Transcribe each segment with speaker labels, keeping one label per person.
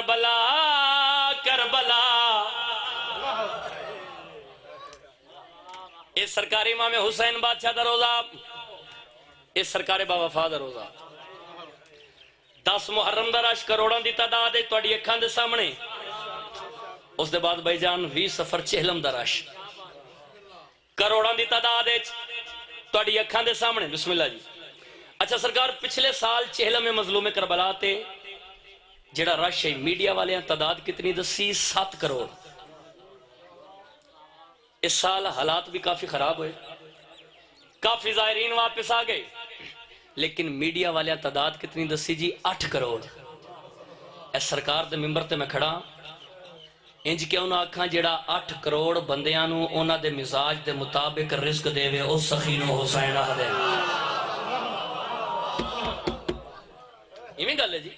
Speaker 1: کربلا کربلا اس سرکار امام حسین بادشاہ دا روزہ، اس سرکار با وفا دا روزہ 10 محرم دا رش کروڑاں دی تعداد ہے تواڈی اکھاں دے سامنے۔ اس دے بعد بھائی جان 20 سفر چہلم دا رش کروڑاں دی تعداد ہے تواڈی اکھاں دے سامنے۔ بسم اللہ جی۔ اچھا سرکار پچھلے سال چہلم مظلوم کربلا تے جڑا رش ہے میڈیا والے تعداد کتنی دسی 7 کروڑ۔ اس سال حالات بھی کافی خراب ہوئے، کافی زائرین واپس آ گئے، لیکن میڈیا والے تعداد کتنی دسی جی 8 کروڑ۔ اس سرکار دے ممبر تے میں کھڑا انج کیوں نہ آکھاں جڑا 8 کروڑ بندیاں نو انہاں دے مزاج دے مطابق رزق دے وے اس سخی نو حسین آ دے۔ ایویں گل ہے جی،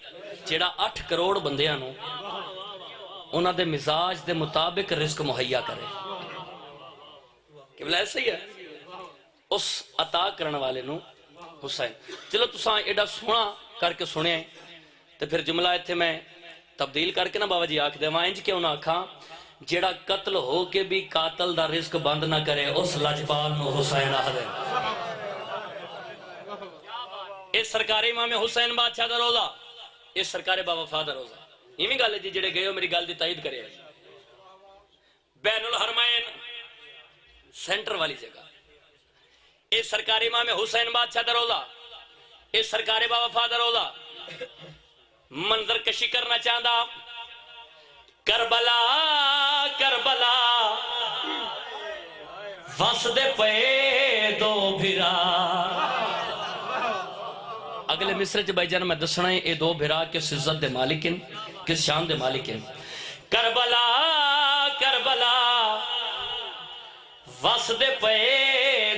Speaker 1: جڑا 8 کروڑ بندیاں نو انہاں دے مزاج دے مطابق رزق مہیا کرے، کہ بلا ایسا ہی ہے اس عطا کرن والے نو حسین۔ چلو تساں ایڈا سونا کر کے سنے تو پھر جملہ ایتھے میں تبدیل کر کے نا بابا جی آکھ دے وہاں انج کیوں نہ آکھاں جیڑا قتل ہو کے بھی قاتل دا رزق بند نہ کرے اس لجپال نو حسین آکھ دے۔ اس سرکار امام حسین بادشاہ دا روزہ، اس سرکار با وفا دا روزہ۔ یہ بھی گل ہے جی جڑے گئے ہو میری گل دی تائید کرے۔ بین الحرمین سینٹر والی جگہ اس سرکار امام حسین بادشاہ دا روزہ، اس سرکار با وفا دا روزہ۔ منظر کشی کرنا چاہتا کربلا کربلا وس دے پے دو بھرا۔ اگلے مصرے چ بھائی جان میں دسنا ہے اے دو بھرا کس عزت دے مالک ہیں، کس شان دے مالک ہیں۔ کربلا کربلا وس دے پے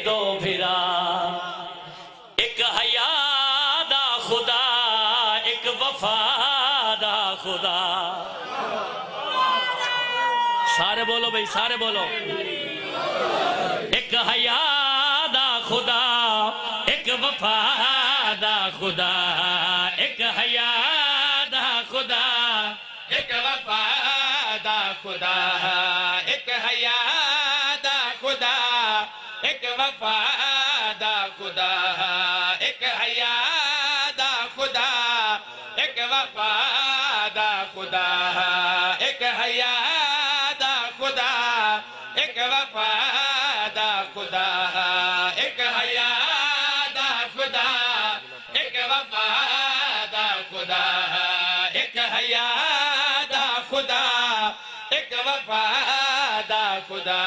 Speaker 1: دو بھرا، ایک حیا دا خدا ایک وفا دا خدا۔ سارے بولو بھائی سارے بولو۔ ایک حیا دا خدا ایک وفا دا خدا، ایک حیا دا خدا ایک وفا دا خدا، ایک حیا دا خدا ایک وفا دا خدا، ایک حیا دا خدا ایک وفا دا خدا، ایک حیا دا خدا ایک وفا دا خدا، ایک حیا دا خدا ایک وفا دا خدا، ایک حیا دا خدا ایک وفا دا خدا،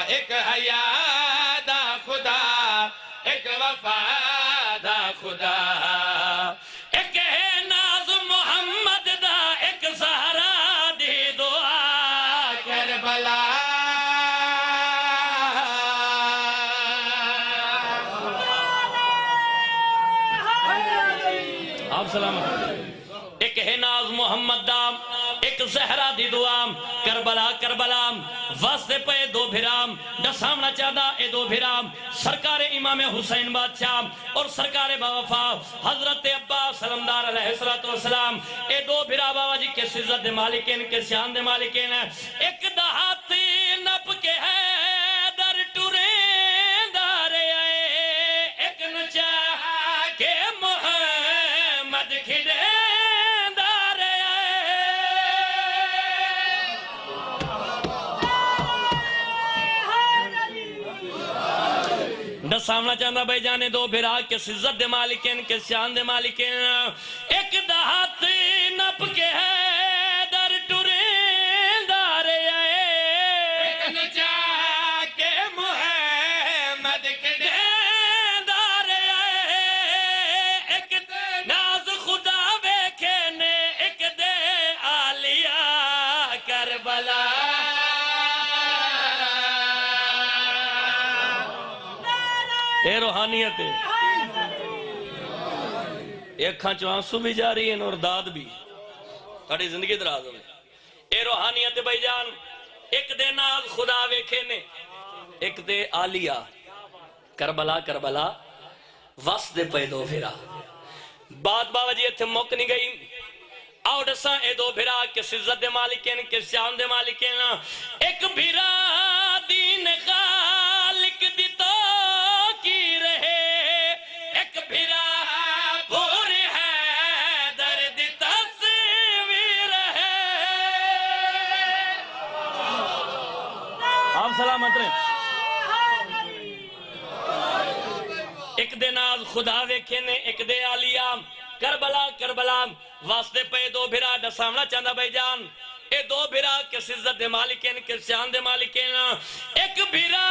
Speaker 1: ایک حیا دا خدا ایک وفا دا خدا۔ ایک ہے ناز محمد دا ایک زہرا دی دعا کربلا۔ آپ سلامت۔ ایک ہے ناز محمد دا ایک زہرا دی دعا کربلا کربلا واسطے پہ دو بھرام دسامنا چاہتا اے دو بھرام سرکار امام حسین بادشاہ اور سرکار با وفا حضرت عباس سلمدار علیہ السلام۔ اے دو بھرا بابا جی کس عزت دے مالکین کس شان دے مالکین۔ ایک دہاتی نپ کے ہے در ٹوریں دارے آئے، ایک نچاہ کے محمد کھڑے سامنا چاہتا بھائی جانے دو بھرا کس عزت دے مالکین کس شان دے مالکین۔ ایک دہات نپ کے ہے در ٹوریں دارے آئے، ایک نچا کے محمد کھڑے دارے آئے، ایک ناز خدا ویکھے نے ایک دے آلیا کربلا۔ اے روحانیت ہے، ایک کھانچو آنسو بھی جاری ہیں اور داد بھی تھوڑی زندگی دراز ہوئے۔ اے روحانیت ہے بھائی جان، ایک دے ناز خدا ویکھے نے ایک دے آلیا کربلا کربلا وس دے پہ دو پھرا۔ بات بابا جی اتھے موک نہیں گئی، آؤ دساں اے دو بھرا کس عزت دے مالکین کس شان دے مالکین ایک بھرا دین خالق دی تو کی رہے ایک بھرا بھور ہے درد تصویر ہے آپ سلامت رہے ایک دے ناز خدا ویکھے نے ایک دے آلیا کربلا کربلا واسطے پہ دو بھرا ڈسامنا چاندہ بھائی جان اے دو بھرا کس عزت دے مالکین کس شان دے مالکین ایک بھرا